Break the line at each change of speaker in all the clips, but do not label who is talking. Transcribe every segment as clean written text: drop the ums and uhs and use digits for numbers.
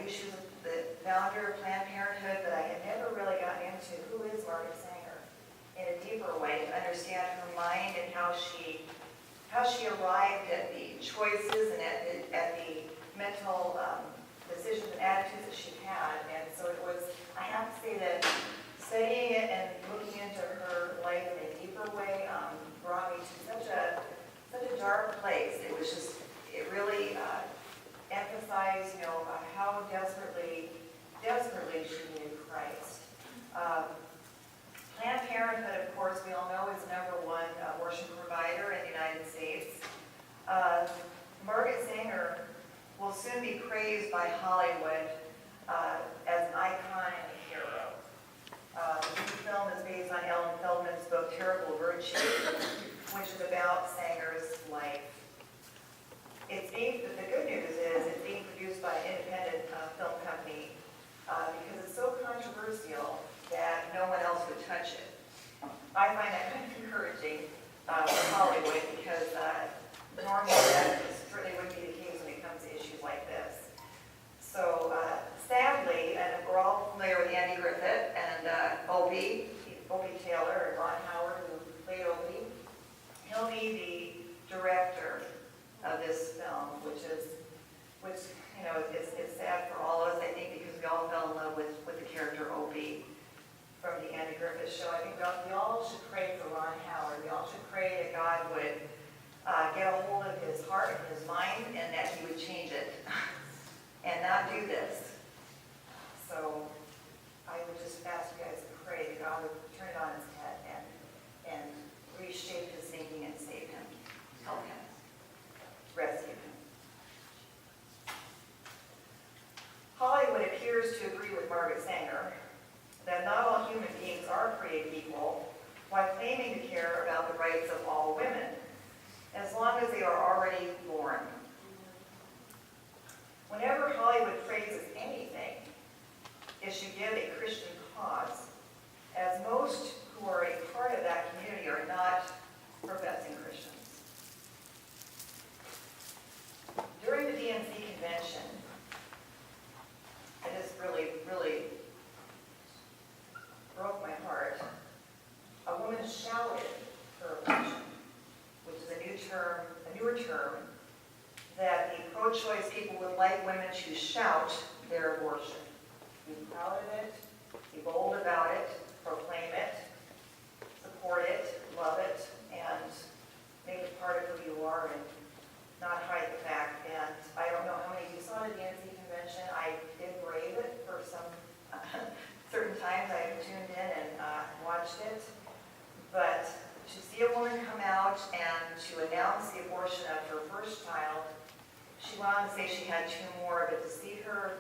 knew she was the founder of Planned Parenthood, but I had never really gotten into who is Margaret Sanger in a deeper way to understand her mind and how she arrived at the choices and at the mental decisions and attitudes that she had. And so it was, I have to say that studying it and looking into her life in a deeper way brought me to such a dark place. It was just, it really emphasized, how desperately she needed Christ. Planned Parenthood, of course, we all know is the #1 abortion provider in the United States. Margaret Sanger will soon be praised by Hollywood as an icon and a hero. The film is based on Ellen Feldman's book, Terrible Virtue, which is about Sanger's life. The good news is it's being produced by an independent film company because it's so controversial that no one else would touch it. I find that kind of encouraging for Hollywood because normally that certainly wouldn't be the case when it comes to issues like this. So sadly, and we're all familiar with Andy Griffith and Opie Taylor and Ron Howard, who played Opie. He'll be the director of this film, which is sad for all of us, I think, because we all fell in love with the character Opie from the Andy Griffith show. I think we all should pray for Ron Howard. We all should pray that God would get a hold of his heart and his mind and that he would change it and not do this. So I would just ask you guys to pray that God would turn it on his head and reshape his thinking and save him, help him, rescue him. Hollywood appears to agree with Margaret Sanger that not all human beings are created equal, while claiming to care about the rights of all women, as long as they are already born. Whenever Hollywood praises anything, it should give a Christian cause, as most who are a part of that community are not professing Christians. During the DNC convention, it just really broke my heart. A woman shouted her abortion, which is a newer term, that the pro-choice people would like women to shout their abortion. Be proud of it, be bold about it, proclaim it, support it, love it, and make it part of who you are and not hide the fact. And I don't know how many of you saw the DNC convention. I did brave it for some certain times. I tuned in and watched it. But to see a woman come out and to announce the abortion of her first child, she went on to say she had 2 more, but to see her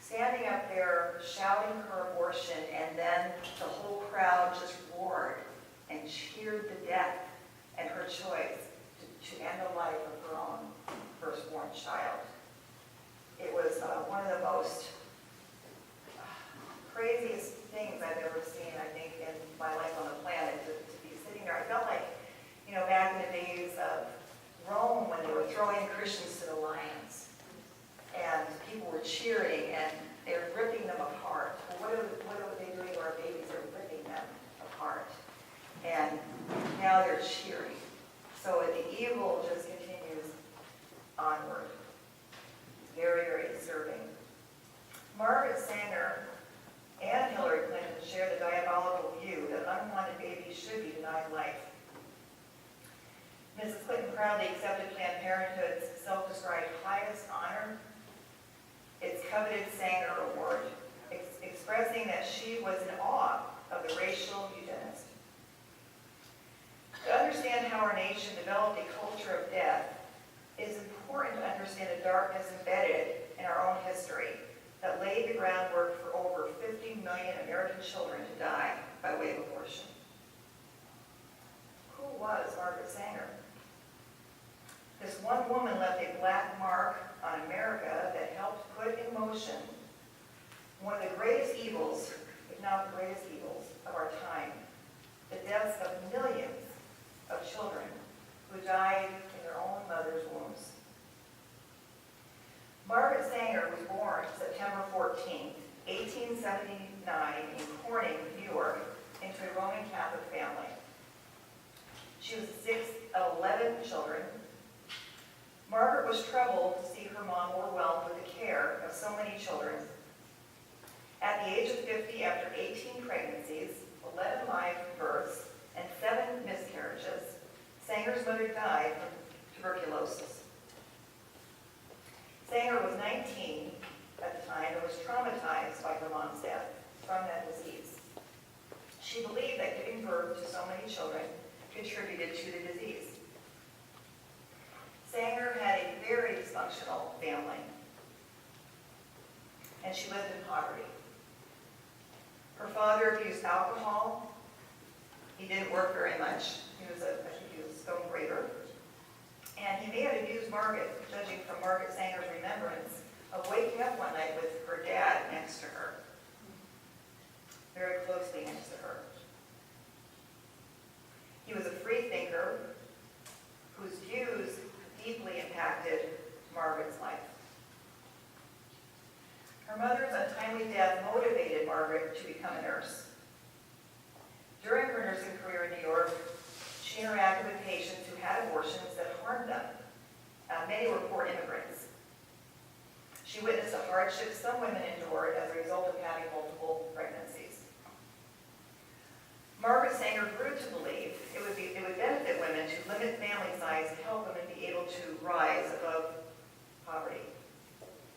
standing up there shouting her abortion, and then the whole crowd just roared and cheered to death at her choice to end the life of her own firstborn child. It was one of the most craziest things I've ever seen, I think, in my life on the planet, to be sitting there. I felt like, back in the days of Rome when they were throwing Christians to the lions, and people were cheering, and they're ripping them apart. Well, what are they doing to our babies? They're ripping them apart. And now they're cheering. So the evil just continues onward. Very, very disturbing. Margaret Sanger and Hillary Clinton share the diabolical view that unwanted babies should be denied life. Mrs. Clinton proudly accepted Planned Parenthood's self-described highest honor, its coveted Sanger Award, expressing that she was in awe of the racial eugenist. To understand how our nation developed a culture of death, it is important to understand the darkness embedded in our own history that laid the groundwork for over 50 million American children to die by way of abortion. Who was Margaret Sanger? This one woman left a black mark on America that helped put in motion one of the greatest evils, if not the greatest evils, of our time, the deaths of millions of children who died in their own mother's wombs. Margaret Sanger was born September 14th, 1879 in Corning, New York, into a Roman Catholic family. She was the sixth of 11 children. Margaret was troubled to see her mom overwhelmed with the care of so many children. At the age of 50, after 18 pregnancies, 11 live births, and 7 miscarriages, Sanger's mother died from tuberculosis. Sanger was 19 at the time and was traumatized by her mom's death from that disease. She believed that giving birth to so many children contributed to the disease. Sanger had a very dysfunctional family, and she lived in poverty. Her father abused alcohol. He didn't work very much. He was a stone graver. And he may have abused Margaret, judging from Margaret Sanger's remembrance of waking up one night with her dad next to her, very closely next to her. He was a free thinker whose views deeply impacted Margaret's life. Her mother's untimely death motivated Margaret to become a nurse. During her nursing career in New York, she interacted with patients who had abortions that harmed them. Many were poor immigrants. She witnessed the hardships some women endured as a result of having multiple pregnancies. Margaret Sanger grew to believe it would benefit women to limit family size to help women be able to rise above poverty.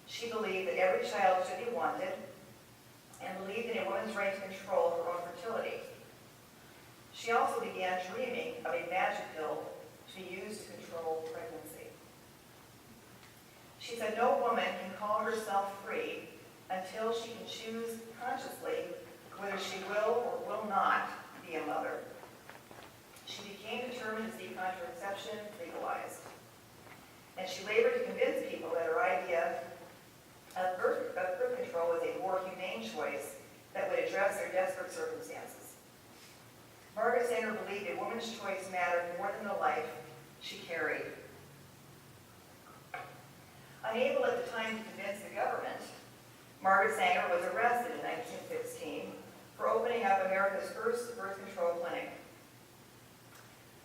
She believed that every child should be wanted and believed in a woman's right to control her own fertility. She also began dreaming of a magic pill to be used to control pregnancy. She said no woman can call herself free until she can choose consciously whether she will or will not be a mother. She became determined to see contraception legalized. And she labored to convince people that her idea of birth control was a more humane choice that would address their desperate circumstances. Margaret Sanger believed a woman's choice mattered more than the life she carried. Unable at the time to convince the government, Margaret Sanger was arrested in 1916 for opening up America's first birth control clinic.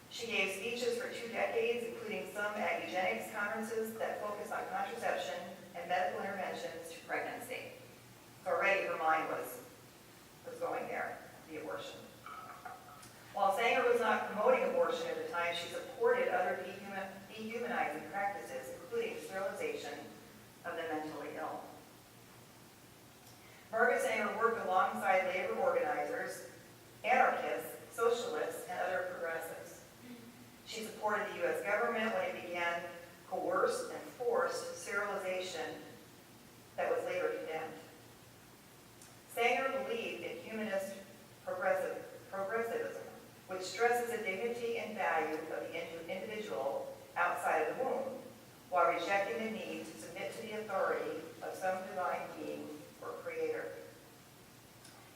She gave speeches for 2 decades, including some at eugenics conferences that focused on contraception and medical interventions to pregnancy. So already her mind was going there, the abortion. While Sanger was not promoting abortion at the time, she supported other dehumanizing practices, including sterilization of the mentally ill. Margaret Sanger worked alongside labor organizers, anarchists, socialists, and other progressives. She supported the U.S. government when it began coerced and forced sterilization that was later condemned. Sanger believed in humanist progressivism, which stresses the dignity and value of the individual outside of the womb, while rejecting the need to submit to the authority of some divine being or creator.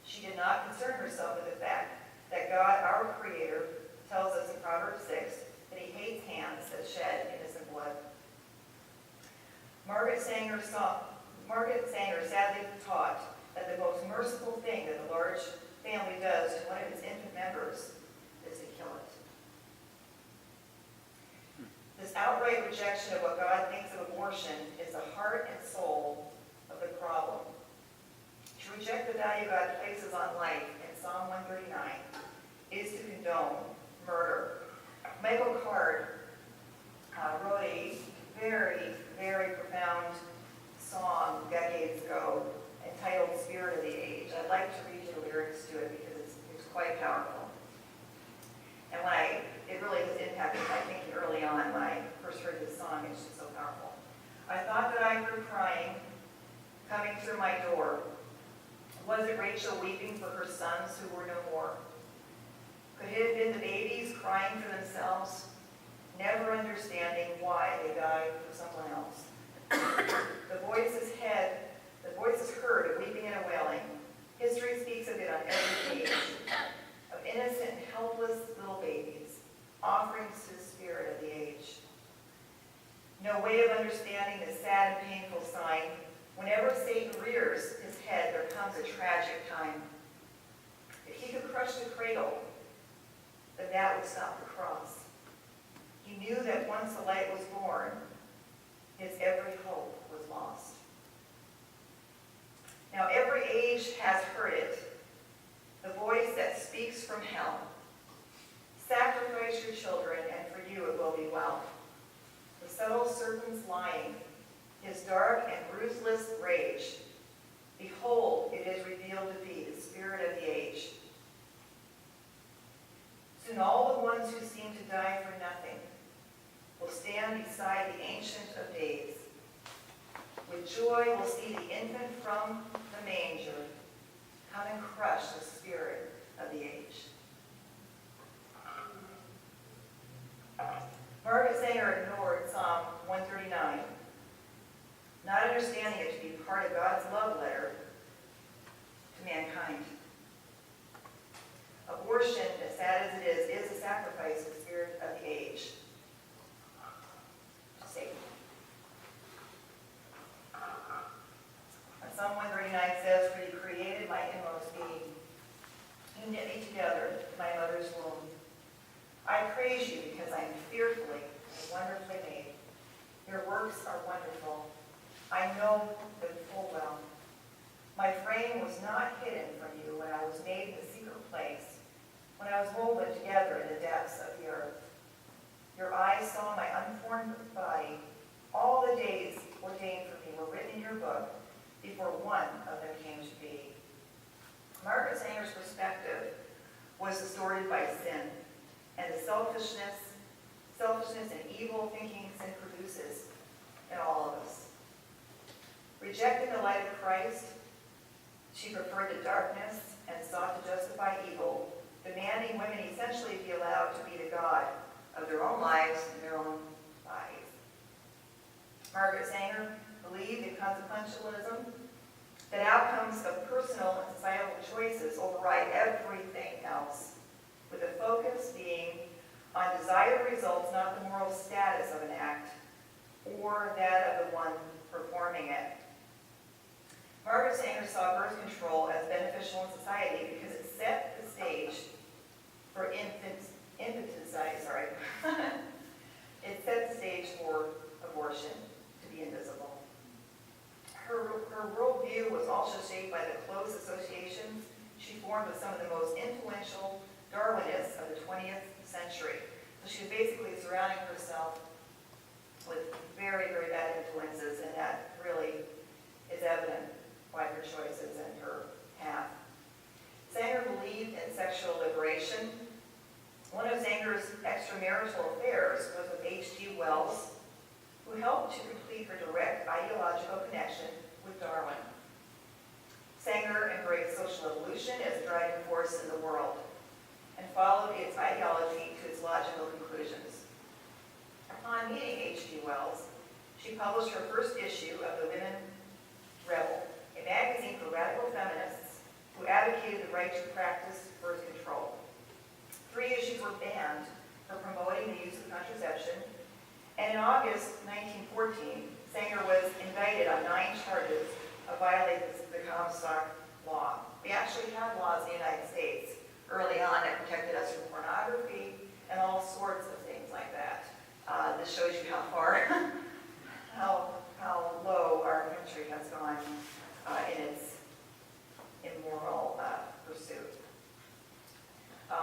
She did not concern herself with the fact that God, our Creator, tells us in Proverbs 6 that he hates hands that shed innocent blood. Margaret Sanger sadly taught that the most merciful thing that a large family does to one of its infant members is to kill it. This outright rejection of what God thinks of abortion is the heart and soul of the problem. To reject the value God places on life in Psalm 139 is to condone murder. Michael Card wrote a very, very profound song decades ago entitled Spirit of the Age. I'd like to read you the lyrics to it because it's quite powerful. And it really has impacted my thinking early on when I first heard this song. It's just so powerful. I thought that I heard crying coming through my door. Was it Rachel weeping for her sons who were no more? Could it have been the babies crying for themselves, never understanding why they died for someone else? The voices heard of weeping and a wailing. History speaks of it on every page, of innocent and helpless little babies, offerings to the spirit of the age. No way of understanding the sad and painful sign Whenever Satan rears his head, there comes a tragic time. If he could crush the cradle, then that would stop the cross. He knew that once the light was born, his every hope was lost. Now every age has heard it, the voice that speaks from hell. Sacrifice your children, and for you it will be well. The subtle serpent's lying, his dark and ruthless rage. Behold, it is revealed to be the spirit of the age. Soon all the ones who seem to die for nothing will stand beside the Ancient of Days. With joy will see the infant from the manger come and crush the spirit of the age. Margaret Sanger ignored Psalm 139, not understanding it to be part of God's love letter to mankind. Abortion, as sad as it is a sacrifice to the spirit of the age. Satan. Psalm 139 says, "For you created my inmost being. You knit me together in my mother's womb. I praise you because I am fearfully and wonderfully made. Your works are wonderful. I know them full well. My frame was not hidden from you when I was made in the secret place, when I was woven together in the depths of the earth. Your eyes saw my unformed body. All the days ordained for me were written in your book before one of them came to be." Margaret Sanger's perspective was distorted by sin and the selfishness and evil thinking sin produces in all of us. Rejecting the light of Christ, she preferred the darkness and sought to justify evil, demanding women essentially be allowed to be the god of their own lives and their own bodies. Margaret Sanger believed in consequentialism, that outcomes of personal and societal choices override everything else, with the focus being on desired results, not the moral status of an act or that of the one performing it. Margaret Sanger saw birth control as beneficial in society because it set the stage for infanticide. It set the stage for abortion to be invisible. Her worldview was also shaped by the close associations she formed with some of the most influential Darwinists of the 20th century. So she was basically surrounding herself with very, very bad influences, and that really is evident by her choices and her path. Sanger believed in sexual liberation. One of Sanger's extramarital affairs was with H.G. Wells, who helped to complete her direct ideological connection with Darwin. Sanger embraced social evolution as a driving force in the world and followed its ideology to its logical conclusions. Upon meeting H.G. Wells, she published her first issue of the Women Rebel, a magazine for radical feminists who advocated the right to practice birth control. 3 issues were banned for promoting the use of contraception, and in August 1914, Sanger was indicted on 9 charges of violating the Comstock law. We actually had laws in the United States early on that protected us from pornography and all sorts of things like that. This shows you how far, how low our country has gone in its immoral pursuit.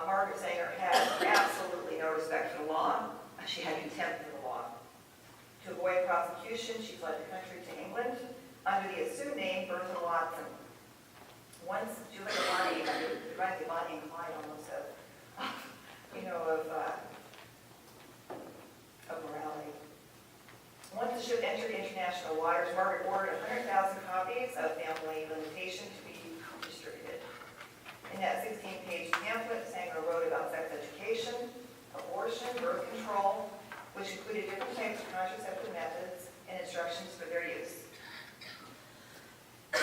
Margaret Sanger had absolutely no respect for the law. She had contempt for the law. To avoid prosecution, she fled the country to England under the assumed name Bertha Watson. Once, she was like a Bonnie, like Bonnie and Clyde almost of morality. Once the ship entered international waters, Margaret ordered 100,000 copies of Family Limitation to be distributed. In that 16-page pamphlet, Sanger wrote about sex education, abortion, birth control, which included different types of contraceptive methods and instructions for their use.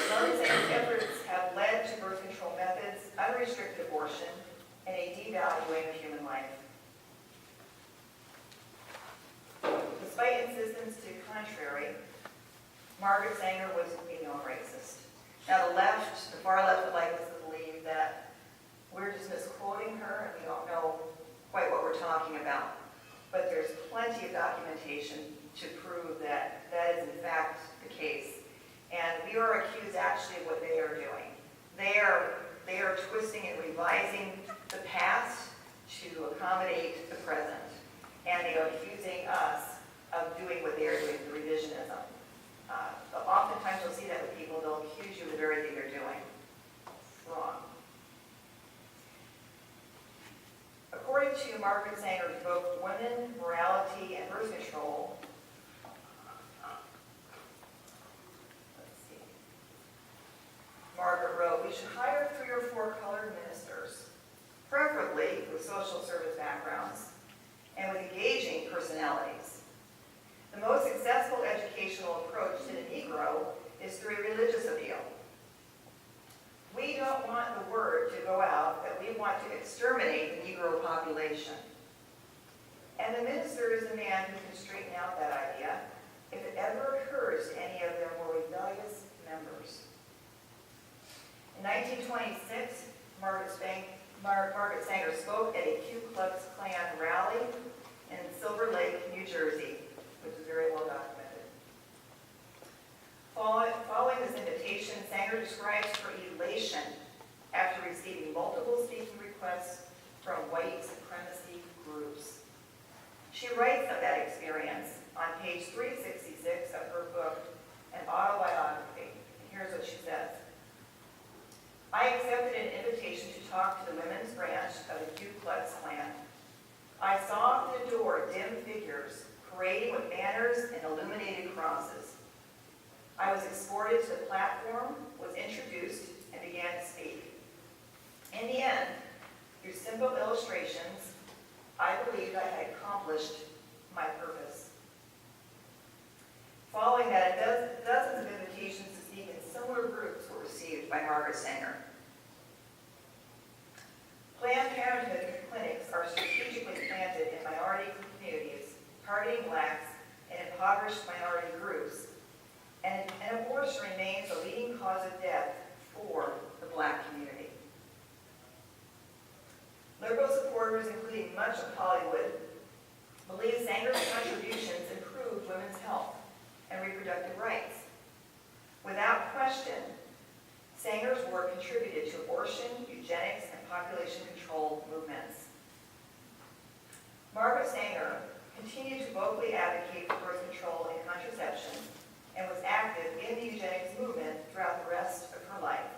Margaret Sanger's efforts have led to birth control methods, unrestricted abortion, and a devaluing of human life. Despite insistence to the contrary, Margaret Sanger was a known racist. Now the far left would like us to believe that we're just misquoting her and we don't know quite what we're talking about. But there's plenty of documentation to prove that that is in fact the case. And we are accused actually of what they are doing. They are twisting and revising the past to accommodate the present. And they are accusing us of doing what they are doing, the revisionism. Oftentimes you'll see that with people, they'll accuse you of the very thing they're doing. It's wrong. According to Margaret Sanger's book, Women, Morality, and Birth Control, Margaret wrote, we should hire 3 or 4 colored ministers, preferably with social service backgrounds and with engaging personalities. The most successful educational approach to the Negro is through a religious appeal. We don't want the word to go out that we want to exterminate the Negro population. And the minister is the man who can straighten out that idea if it ever occurs to any of their more rebellious members. In 1926, Margaret Sanger spoke at a Ku Klux Klan rally in Silver Lake, New Jersey, which is very well documented. Following this invitation, Sanger describes her elation after receiving multiple speaking requests from white supremacy groups. She writes of that experience on page 366 of her book, An Autobiography. And here's what she says. I accepted an invitation to talk to the women's branch of the Ku Klux Klan. I saw at the door dim figures parading with banners and illuminated crosses. I was escorted to the platform, was introduced, and began to speak. In the end, through simple illustrations, I believed I had accomplished my purpose. Following that, dozens of invitations to speak in similar groups were received by Margaret Sanger. Planned Parenthood clinics are strategically planted in minority communities, targeting blacks and impoverished minority groups, and abortion remains the leading cause of death for the black community. Liberal supporters, including much of Hollywood, believe Sanger's contributions improved women's health and reproductive rights. Without question, Sanger's work contributed to abortion, eugenics, and population control movements. Margaret Sanger continued to vocally advocate for birth control and contraception and was active in the eugenics movement throughout the rest of her life.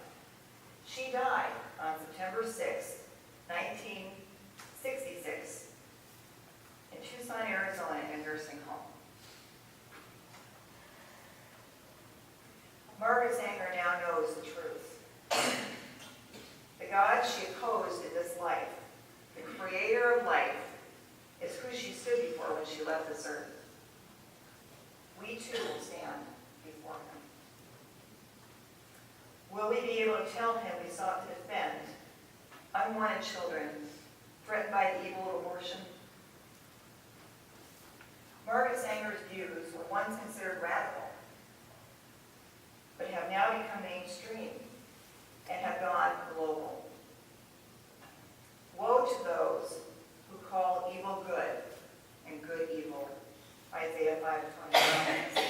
She died on September 6, 1966, in Tucson, Arizona, in a nursing home. Margaret Sanger now knows the truth. The God she opposed in this life, the creator of life, is who she stood before when she left this earth. We too will stand before him. Will we be able to tell him we sought to defend unwanted children threatened by the evil of abortion? Margaret Sanger's views were once considered radical, but have now become mainstream and have gone global. Woe to those who call evil good and good evil. Isaiah 5:29.